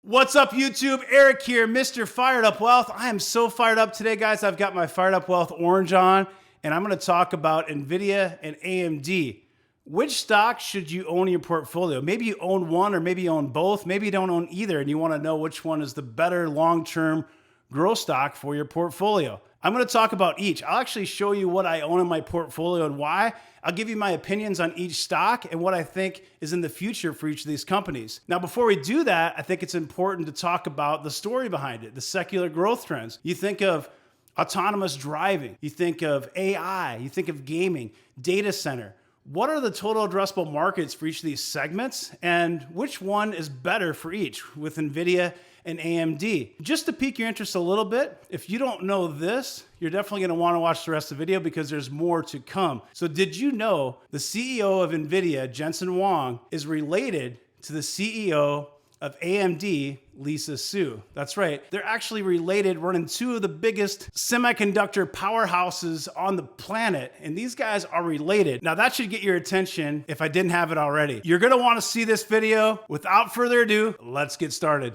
What's up, YouTube? Eric here, Mr. Fired Up Wealth. I am so fired up today, guys. I've got my Fired Up Wealth orange on, and I'm going to talk about Nvidia and AMD. Which stock should you own in your portfolio? Maybe you own one, or maybe you own both. Maybe you don't own either, and you want to know which one is the better long-term growth stock for your portfolio. I'm going to talk about each. I'll actually show you what I own in my portfolio and why. I'll give you my opinions on each stock and what I think is in the future for each of these companies. Now, before we do that, I think it's important to talk about the story behind it, the secular growth trends. You think of autonomous driving, you think of AI, you think of gaming, data center. What are the total addressable markets for each of these segments, and which one is better for each with Nvidia and AMD? Just to pique your interest a little bit, if you don't know this, you're definitely going to want to watch the rest of the video because there's more to come. So did you know the CEO of Nvidia, Jensen Huang, is related to the CEO of AMD, Lisa Su? That's right. They're actually related, running two of the biggest semiconductor powerhouses on the planet, and these guys are related. Now that should get your attention if I didn't have it already. You're gonna want to see this video. Without further ado, let's get started.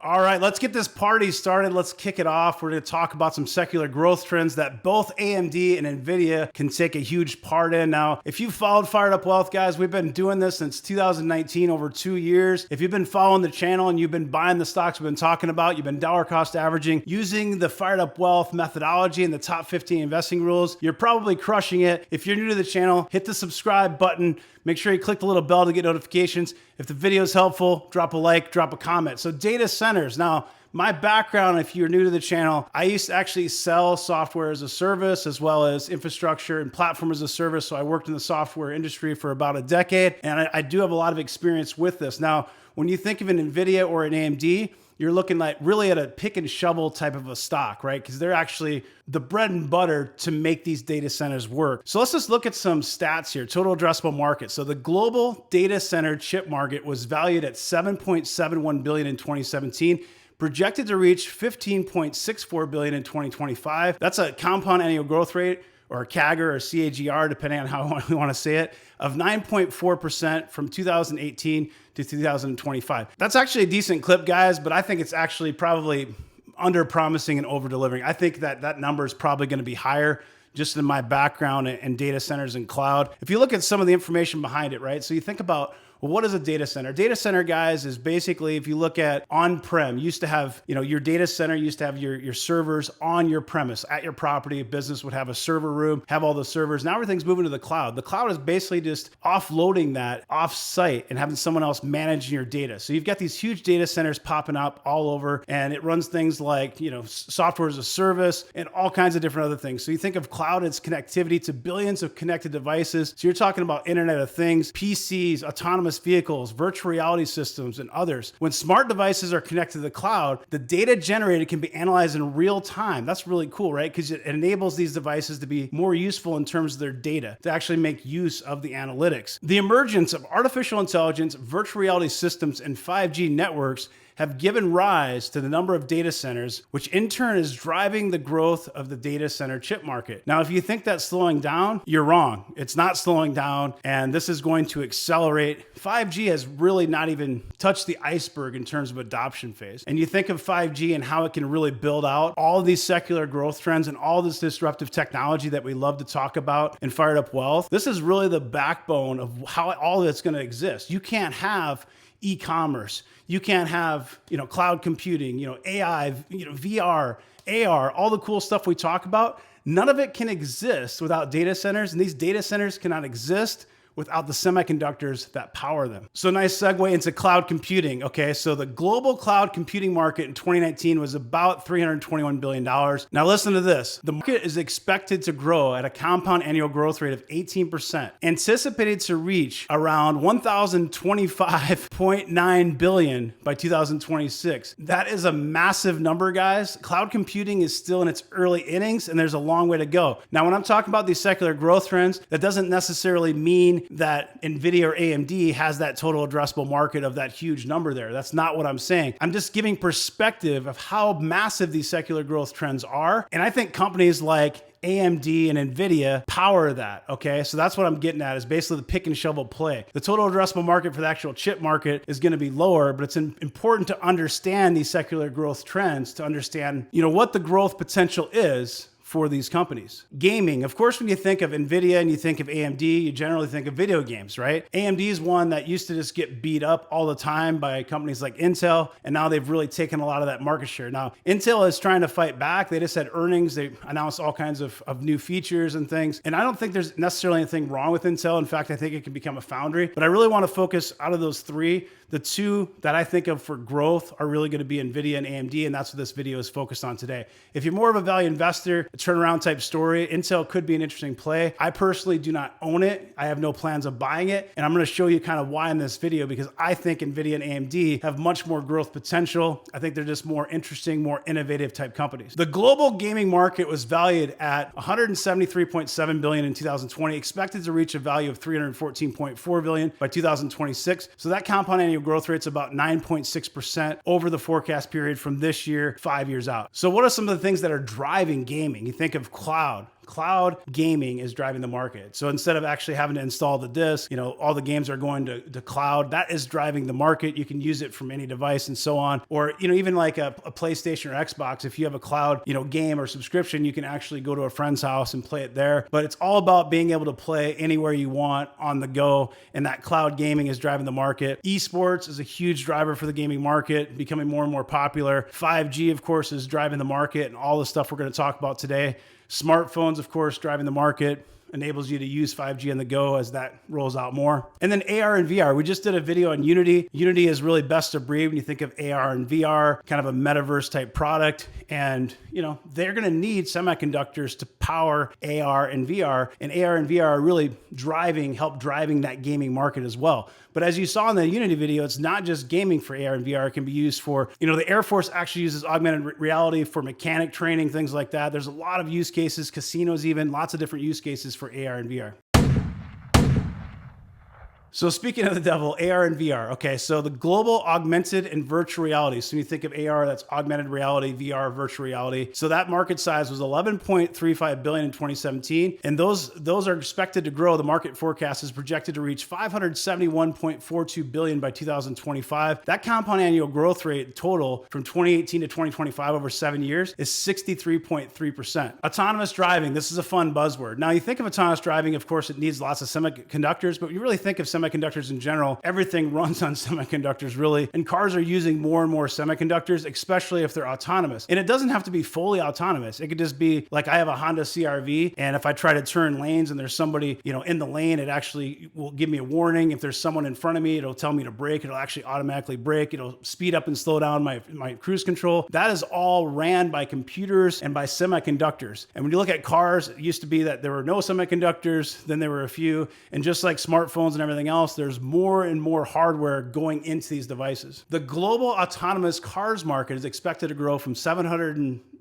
All right, let's get this party started. Let's kick it off. We're going to talk about some secular growth trends that both AMD and Nvidia can take a huge part in. Now, if you've followed Fired Up Wealth, guys, we've been doing this since 2019, over 2 years. If you've been following the channel and you've been buying the stocks we've been talking about, you've been dollar cost averaging using the Fired Up Wealth methodology and the top 15 investing rules, you're probably crushing it. If you're new to the channel, hit the subscribe button. Make sure you click the little bell to get notifications. If the video is helpful, drop a like, drop a comment. So data centers. Now, my background, if you're new to the channel, I used to actually sell software as a service as well as infrastructure and platform as a service. So I worked in the software industry for about a decade, and I do have a lot of experience with this. Now, when you think of an Nvidia or an AMD, you're looking like really at a pick and shovel type of a stock, right? Because they're actually the bread and butter to make these data centers work. So let's just look at some stats here. Total addressable market. So the global data center chip market was valued at $7.71 billion in 2017, projected to reach $15.64 billion in 2025. That's a compound annual growth rate, or CAGR or CAGR, depending on how we want to say it, of 9.4% from 2018 to 2025. That's actually a decent clip, guys, but I think it's actually probably under promising and over delivering. I think that number is probably going to be higher, just in my background in data centers and cloud. If you look at some of the information behind it, right? So you think about, well, what is a data center? Data center, guys, is basically, if you look at on-prem, used to have, your data center used to have your servers on your premise, at your property. A business would have a server room, have all the servers. Now everything's moving to the cloud. The cloud is basically just offloading that off-site and having someone else managing your data. So you've got these huge data centers popping up all over, and it runs things like, software as a service and all kinds of different other things. So you think of cloud, it's connectivity to billions of connected devices. So you're talking about Internet of Things, PCs, autonomous vehicles, virtual reality systems, and others. When smart devices are connected to the cloud, the data generated can be analyzed in real time. That's really cool, right? Because it enables these devices to be more useful in terms of their data, to actually make use of the analytics. The emergence of artificial intelligence, virtual reality systems, and 5G networks have given rise to the number of data centers, which in turn is driving the growth of the data center chip market. Now, if you think that's slowing down, you're wrong. It's not slowing down, and this is going to accelerate. 5G has really not even touched the iceberg in terms of adoption phase. And you think of 5G and how it can really build out all of these secular growth trends and all this disruptive technology that we love to talk about in Fired Up Wealth. This is really the backbone of how all that's going to exist. You can't have e-commerce. You can't have, cloud computing, AI, VR, AR, all the cool stuff we talk about. None of it can exist without data centers, and these data centers cannot exist without the semiconductors that power them. So nice segue into cloud computing. Okay, so the global cloud computing market in 2019 was about $321 billion. Now listen to this. The market is expected to grow at a compound annual growth rate of 18%, anticipated to reach around $1,025.9 billion by 2026. That is a massive number, guys. Cloud computing is still in its early innings, and there's a long way to go. Now, when I'm talking about these secular growth trends, that doesn't necessarily mean mean that Nvidia or AMD has that total addressable market of that huge number there. That's not what I'm saying. I'm just giving perspective of how massive these secular growth trends are. And I think companies like AMD and Nvidia power that, okay? So that's what I'm getting at, is basically the pick and shovel play. The total addressable market for the actual chip market is gonna be lower, but it's important to understand these secular growth trends to understand, what the growth potential is for these companies. Gaming, of course, when you think of Nvidia and you think of AMD, you generally think of video games, right? AMD is one that used to just get beat up all the time by companies like Intel, and now they've really taken a lot of that market share. Now, Intel is trying to fight back. They just had earnings. They announced all kinds of new features and things. And I don't think there's necessarily anything wrong with Intel. In fact, I think it can become a foundry. But I really want to focus out of those three. The two that I think of for growth are really going to be Nvidia and AMD, and that's what this video is focused on today. If you're more of a value investor, a turnaround type story, Intel could be an interesting play. I personally do not own it. I have no plans of buying it, and I'm going to show you kind of why in this video, because I think Nvidia and AMD have much more growth potential. I think they're just more interesting, more innovative type companies. The global gaming market was valued at $173.7 billion in 2020, expected to reach a value of $314.4 billion by 2026. So that compound annual growth rate's about 9.6% over the forecast period from this year, 5 years out. So what are some of the things that are driving gaming? You think of cloud. Cloud gaming is driving the market. So instead of actually having to install the disk, all the games are going to cloud. That is driving the market. You can use it from any device and so on. Or, even like a PlayStation or Xbox, if you have a cloud, game or subscription, you can actually go to a friend's house and play it there. But it's all about being able to play anywhere you want on the go. And that cloud gaming is driving the market. Esports is a huge driver for the gaming market, becoming more and more popular. 5G, of course, is driving the market, and all the stuff we're going to talk about today. Smartphones, of course, driving the market, enables you to use 5G on the go as that rolls out more. And then AR and VR. We just did a video on Unity. Unity is really best of breed when you think of AR and VR, kind of a metaverse type product. And, they're going to need semiconductors to power AR and VR. And AR and VR are really help driving that gaming market as well. But as you saw in the Unity video, it's not just gaming for AR and VR. It can be used for, the Air Force actually uses augmented reality for mechanic training, things like that. There's a lot of use cases, casinos even, lots of different use cases for AR and VR. So speaking of the devil, AR and VR. Okay, so the global augmented and virtual reality. So when you think of AR, that's augmented reality, VR, virtual reality. So that market size was $11.35 billion in 2017. And those are expected to grow. The market forecast is projected to reach $571.42 billion by 2025. That compound annual growth rate total from 2018 to 2025 over 7 years is 63.3%. Autonomous driving. This is a fun buzzword. Now you think of autonomous driving, of course, it needs lots of semiconductors, but you really think of semiconductors in general, everything runs on semiconductors really, and cars are using more and more semiconductors, especially if they're autonomous. And it doesn't have to be fully autonomous. It could just be like I have a Honda CR-V, and if I try to turn lanes and there's somebody, in the lane, it actually will give me a warning. If there's someone in front of me, it'll tell me to brake. It'll actually automatically brake. It'll speed up and slow down my cruise control. That is all ran by computers and by semiconductors. And when you look at cars, it used to be that there were no semiconductors, then there were a few, and just like smartphones and everything else, there's more and more hardware going into these devices. The global autonomous cars market is expected to grow from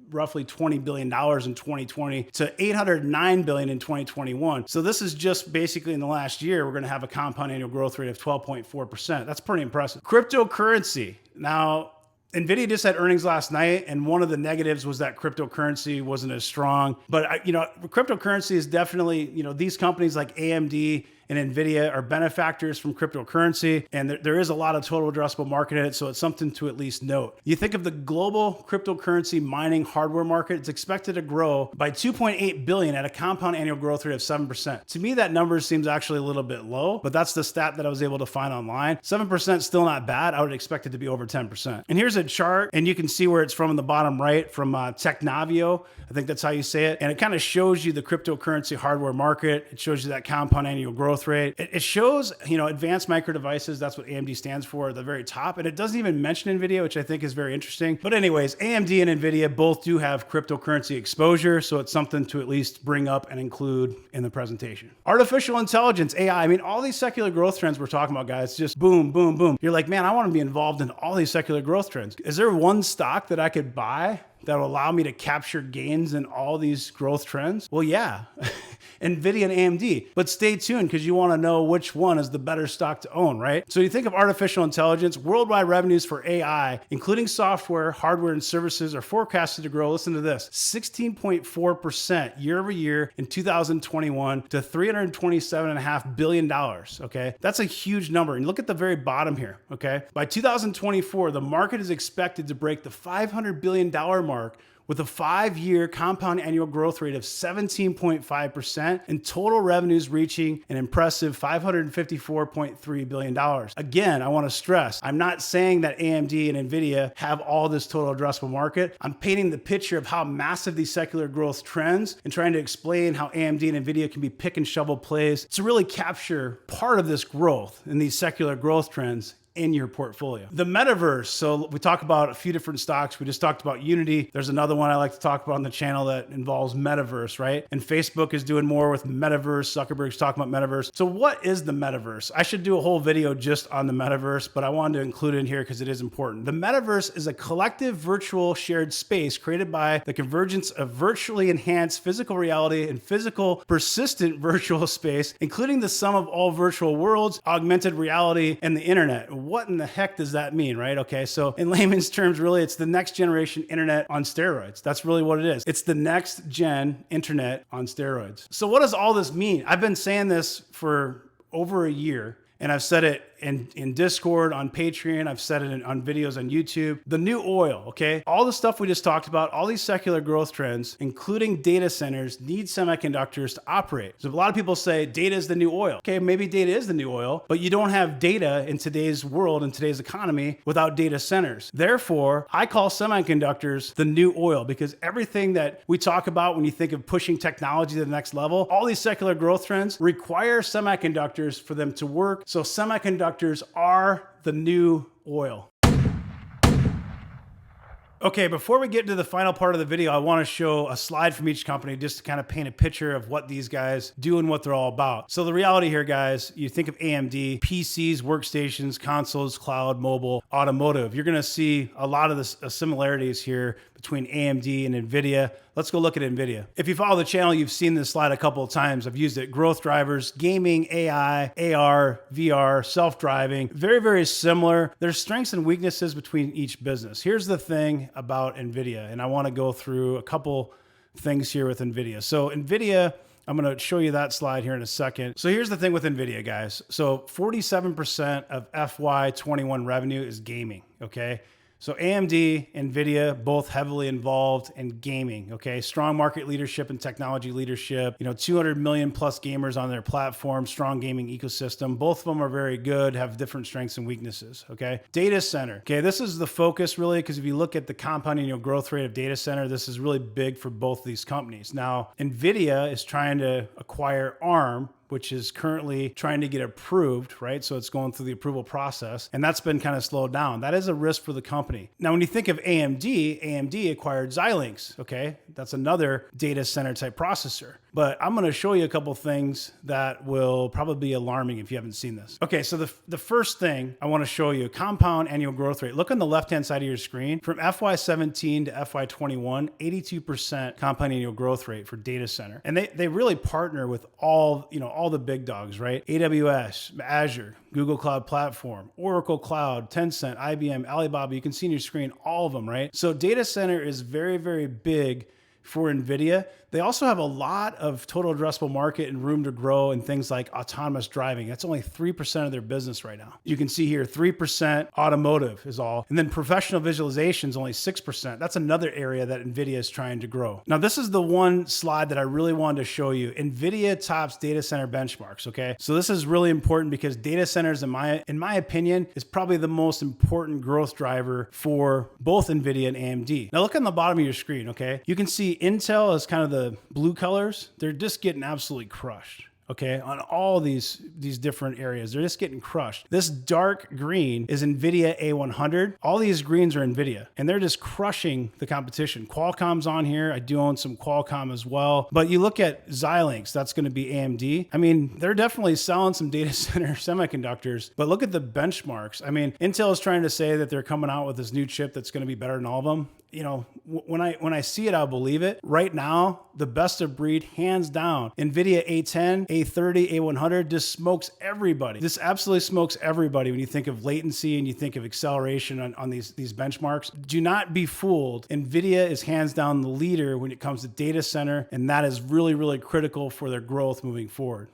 roughly $20 billion in 2020 to $809 billion in 2021. So this is just basically in the last year, we're going to have a compound annual growth rate of 12.4%. That's pretty impressive. Cryptocurrency. Now, Nvidia just had earnings last night, and one of the negatives was that cryptocurrency wasn't as strong. But cryptocurrency is definitely, these companies like AMD and Nvidia are benefactors from cryptocurrency, and there is a lot of total addressable market in it, so it's something to at least note. You think of the global cryptocurrency mining hardware market, it's expected to grow by $2.8 billion at a compound annual growth rate of 7%. To me, that number seems actually a little bit low, but that's the stat that I was able to find online. 7% is still not bad. I would expect it to be over 10%. And here's a chart, and you can see where it's from in the bottom right, from Technavio. I think that's how you say it. And it kind of shows you the cryptocurrency hardware market. It shows you that compound annual growth rate. It shows, advanced micro devices. That's what AMD stands for at the very top. And it doesn't even mention NVIDIA, which I think is very interesting. But anyways, AMD and NVIDIA both do have cryptocurrency exposure. So it's something to at least bring up and include in the presentation. Artificial intelligence, AI. I mean, all these secular growth trends we're talking about, guys, just boom, boom, boom. You're like, man, I want to be involved in all these secular growth trends. Is there one stock that I could buy that will allow me to capture gains in all these growth trends? Well, yeah. Nvidia and AMD. But stay tuned because you want to know which one is the better stock to own, right? So you think of artificial intelligence, worldwide revenues for AI, including software, hardware, and services are forecasted to grow, listen to this, 16.4% year over year in 2021 to $327.5 billion, okay? That's a huge number. And look at the very bottom here, okay? By 2024, the market is expected to break the $500 billion mark with a 5-year compound annual growth rate of 17.5% and total revenues reaching an impressive $554.3 billion. Again, I want to stress, I'm not saying that AMD and Nvidia have all this total addressable market. I'm painting the picture of how massive these secular growth trends and trying to explain how AMD and Nvidia can be pick and shovel plays to really capture part of this growth in these secular growth trends in your portfolio. The metaverse. So we talk about a few different stocks. We just talked about Unity. There's another one I like to talk about on the channel that involves metaverse, right? And Facebook is doing more with metaverse. Zuckerberg's talking about metaverse. So what is the metaverse? I should do a whole video just on the metaverse, but I wanted to include it in here because it is important. The metaverse is a collective virtual shared space created by the convergence of virtually enhanced physical reality and physical persistent virtual space, including the sum of all virtual worlds, augmented reality, and the internet. What in the heck does that mean, right? Okay, so in layman's terms, really, it's the next generation internet on steroids. That's really what it is. It's the next gen internet on steroids. So what does all this mean? I've been saying this for over a year, and I've said it in Discord, on Patreon, I've said it on videos on YouTube. The new oil, okay? All the stuff we just talked about, all these secular growth trends, including data centers, need semiconductors to operate. So a lot of people say data is the new oil. Okay, maybe data is the new oil, but you don't have data in today's world, in today's economy, without data centers. Therefore, I call semiconductors the new oil because everything that we talk about when you think of pushing technology to the next level, all these secular growth trends require semiconductors for them to work. So semiconductors are the new oil. Okay, before we get to the final part of the video, I want to show a slide from each company just to kind of paint a picture of what these guys do and what they're all about. So the reality here, guys, you think of AMD, PCs, workstations, consoles, cloud, mobile, automotive. You're going to see a lot of the similarities here between AMD and Nvidia. Let's go look at Nvidia. If you follow the channel, you've seen this slide a couple of times. I've used it. Growth drivers, gaming, AI, AR, VR, self-driving. Very, very similar. There's strengths and weaknesses between each business. Here's the thing about Nvidia, and I want to go through a couple things here with Nvidia. So Nvidia, I'm going to show you that slide here in a second. So here's the thing with Nvidia, guys. So 47% of FY21 revenue is gaming, okay? So AMD, Nvidia, both heavily involved in gaming, okay? Strong market leadership and technology leadership, 200 million plus gamers on their platform, strong gaming ecosystem. Both of them are very good, have different strengths and weaknesses, okay? Data center, okay? This is the focus really, because if you look at the compound annual growth rate of data center, this is really big for both of these companies. Now, Nvidia is trying to acquire ARM, which is currently trying to get approved, right? So it's going through the approval process, and that's been kind of slowed down. That is a risk for the company. Now, when you think of AMD, AMD acquired Xilinx, okay? That's another data center type processor. But I'm going to show you a couple things that will probably be alarming if you haven't seen this. Okay, so the first thing I want to show you, compound annual growth rate. Look on the left-hand side of your screen. From FY17 to FY21, 82% compound annual growth rate for data center. And they really partner with all the big dogs, right? AWS, Azure, Google Cloud Platform, Oracle Cloud, Tencent, IBM, Alibaba. You can see on your screen all of them, right? So data center is very, very big for Nvidia. They also have a lot of total addressable market and room to grow in things like autonomous driving. That's only 3% of their business right now. You can see here 3% automotive is all. And then professional visualization is only 6%. That's another area that Nvidia is trying to grow. Now, this is the one slide that I really wanted to show you. Nvidia tops data center benchmarks, okay? So this is really important because data centers, in my opinion, is probably the most important growth driver for both Nvidia and AMD. Now look on the bottom of your screen, okay? You can see Intel is kind of the blue colors. They're just getting absolutely crushed. okay, on all these different areas. They're just getting crushed. This dark green is NVIDIA A100. All these greens are NVIDIA, and they're just crushing the competition. Qualcomm's on here. I do own some Qualcomm as well. But you look at Xilinx, that's going to be AMD. I mean, they're definitely selling some data center semiconductors, but look at the benchmarks. I mean, Intel is trying to say that they're coming out with this new chip that's going to be better than all of them. You know, when I see it, I'll believe it. Right now, the best of breed, hands down, NVIDIA A10, A30, A100 just smokes everybody. This absolutely smokes everybody when you think of latency and you think of acceleration on these benchmarks. Do not be fooled. NVIDIA is hands down the leader when it comes to data center, and that is really, really critical for their growth moving forward.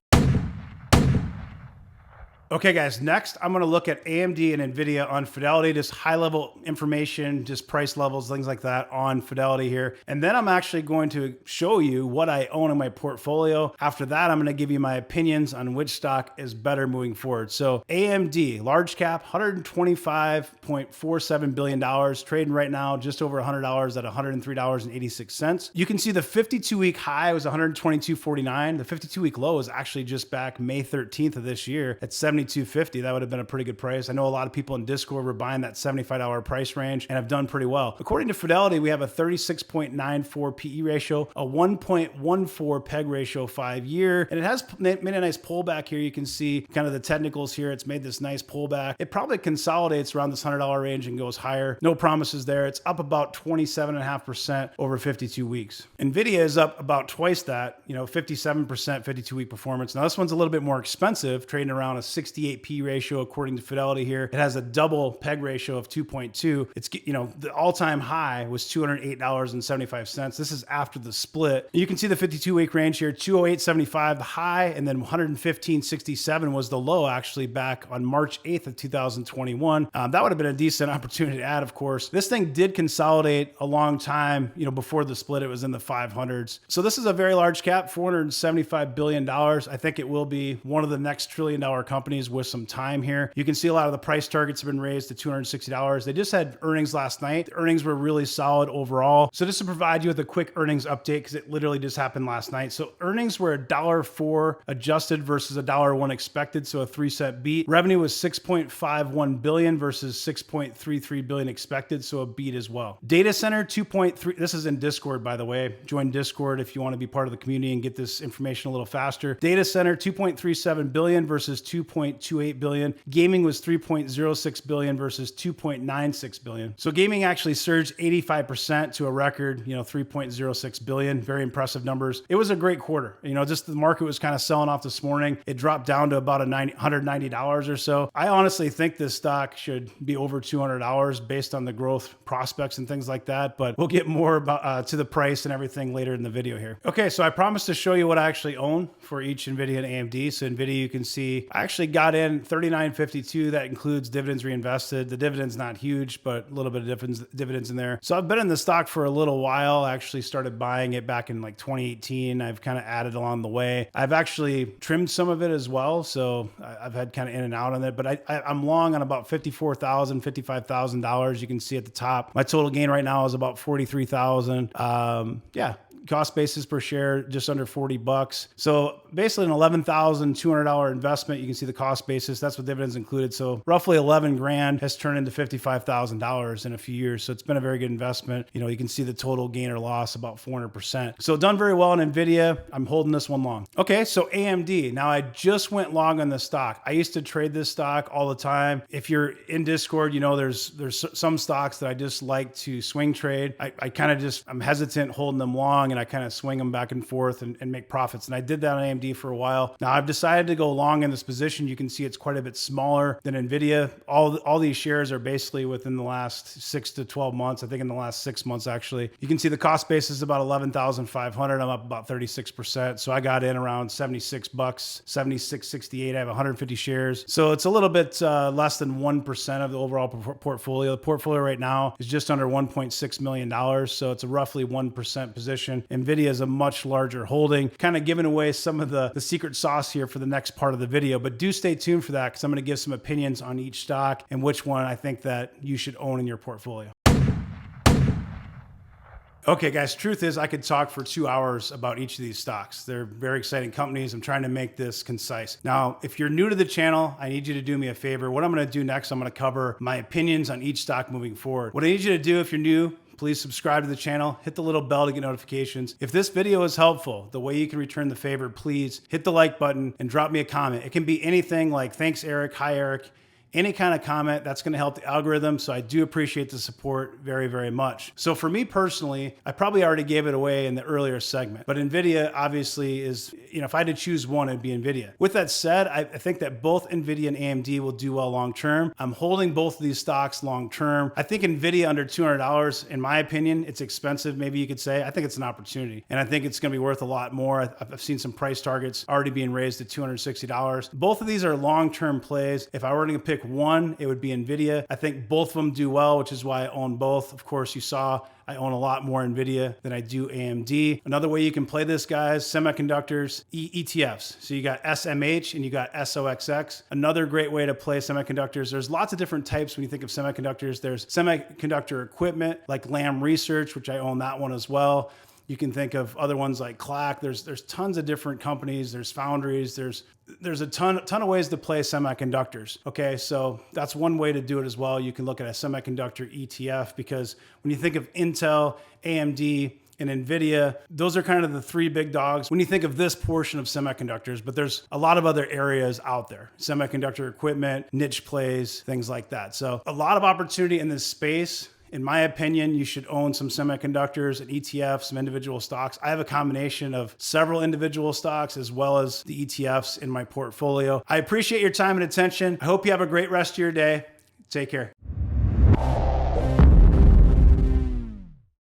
Okay, guys, next I'm going to look at AMD and NVIDIA on Fidelity, just high-level information, just price levels, things like that on Fidelity here. And then I'm actually going to show you what I own in my portfolio. After that, I'm going to give you my opinions on which stock is better moving forward. So AMD, large cap, $125.47 billion, trading right now just over $100 at $103.86. You can see the 52-week high was $122.49. The 52-week low is actually just back May 13th of this year at $72.50. That would have been a pretty good price. I know a lot of people in Discord were buying that $75 price range and have done pretty well. According to Fidelity, we have a 36.94 PE ratio, a 1.14 PEG ratio 5-year, and it has made a nice pullback here. You can see kind of the technicals here. It's made this nice pullback. It probably consolidates around this $100 range and goes higher. No promises there. It's up about 27.5% over 52 weeks. NVIDIA is up about twice that, 57% 52-week performance. Now this one's a little bit more expensive, trading around a 68 P ratio according to Fidelity here. It has a double PEG ratio of 2.2. It's, the all-time high was $208.75. This is after the split. You can see the 52-week range here, 208.75 the high, and then 115.67 was the low actually back on March 8th of 2021. That would have been a decent opportunity to add, of course. This thing did consolidate a long time, before the split, it was in the 500s. So this is a very large cap, $475 billion. I think it will be one of the next trillion-dollar companies with some time here. You can see a lot of the price targets have been raised to $260. They just had earnings last night. The earnings were really solid overall. So just to provide you with a quick earnings update, because it literally just happened last night. So earnings were $1.04 adjusted versus $1.01 expected, so a 3-cent beat. Revenue was $6.51 billion versus $6.33 billion expected, so a beat as well. Data center 2.3. This is in Discord, by the way. Join Discord if you want to be part of the community and get this information a little faster. Data center 2.37 billion versus 2.28 billion. Gaming was 3.06 billion versus 2.96 billion. So gaming actually surged 85% to a record, 3.06 billion. Very impressive numbers. It was a great quarter. Just the market was kind of selling off this morning. It dropped down to about $190 or so. I honestly think this stock should be over $200 based on the growth prospects and things like that, but we'll get more about to the price and everything later in the video here. Okay, so I promised to show you what I actually own for each NVIDIA and AMD. So NVIDIA, you can see I actually got in $39.52. That includes dividends reinvested. The dividend's not huge, but a little bit of dividends in there. So I've been in the stock for a little while. I actually started buying it back in like 2018. I've kind of added along the way. I've actually trimmed some of it as well. So I've had kind of in and out on it, but I'm long on about $54,000, $55,000. You can see at the top. My total gain right now is about $43,000. Yeah. Cost basis per share, just under $40. So basically an $11,200 investment. You can see the cost basis. That's with dividends included. So roughly 11 grand has turned into $55,000 in a few years. So it's been a very good investment. You can see the total gain or loss about 400%. So done very well in NVIDIA. I'm holding this one long. Okay, so AMD. Now I just went long on this stock. I used to trade this stock all the time. If you're in Discord, there's some stocks that I just like to swing trade. I'm hesitant holding them long, and I kind of swing them back and forth and make profits. And I did that on AMD for a while. Now I've decided to go long in this position. You can see it's quite a bit smaller than NVIDIA. All these shares are basically within the last 6 to 12 months. I think in the last 6 months, actually. You can see the cost base is about $11,500. I'm up about 36%. So I got in around $76, $76.68. I have 150 shares. So it's a little bit less than 1% of the overall portfolio. The portfolio right now is just under $1.6 million. So it's a roughly 1% position. NVIDIA is a much larger holding, kind of giving away some of the secret sauce here for the next part of the video, but do stay tuned for that because I'm going to give some opinions on each stock and which one I think that you should own in your portfolio. Okay, guys, truth is I could talk for 2 hours about each of these stocks. They're very exciting companies. I'm trying to make this concise. Now, if you're new to the channel, I need you to do me a favor. What I'm going to do next, I'm going to cover my opinions on each stock moving forward. What I need you to do if you're new, please subscribe to the channel, hit the little bell to get notifications. If this video is helpful, the way you can return the favor, please hit the like button and drop me a comment. It can be anything like, thanks, Eric, hi, Eric. Any kind of comment that's going to help the algorithm. So I do appreciate the support very, very much. So for me personally, I probably already gave it away in the earlier segment, but Nvidia obviously is, if I had to choose one, it'd be Nvidia. With that said, I think that both Nvidia and AMD will do well long-term. I'm holding both of these stocks long-term. I think Nvidia under $200, in my opinion, it's expensive. Maybe you could say, I think it's an opportunity and I think it's going to be worth a lot more. I've seen some price targets already being raised to $260. Both of these are long-term plays. If I were to pick one, it would be Nvidia. I think both of them do well, which is why I own both. Of course, you saw I own a lot more Nvidia than I do AMD. Another way you can play this, guys, semiconductors, ETFs. So you got SMH and you got SOXX. Another great way to play semiconductors. There's lots of different types when you think of semiconductors. There's semiconductor equipment like Lam Research, which I own that one as well. You can think of other ones like Clack. There's tons of different companies. There's foundries. There's a ton of ways to play semiconductors. Okay, so that's one way to do it as well. You can look at a semiconductor ETF because when you think of Intel, AMD, and Nvidia, those are kind of the three big dogs when you think of this portion of semiconductors, but there's a lot of other areas out there. Semiconductor equipment, niche plays, things like that. So a lot of opportunity in this space. In my opinion, you should own some semiconductors and ETFs, some individual stocks. I have a combination of several individual stocks as well as the ETFs in my portfolio. I appreciate your time and attention. I hope you have a great rest of your day. Take care.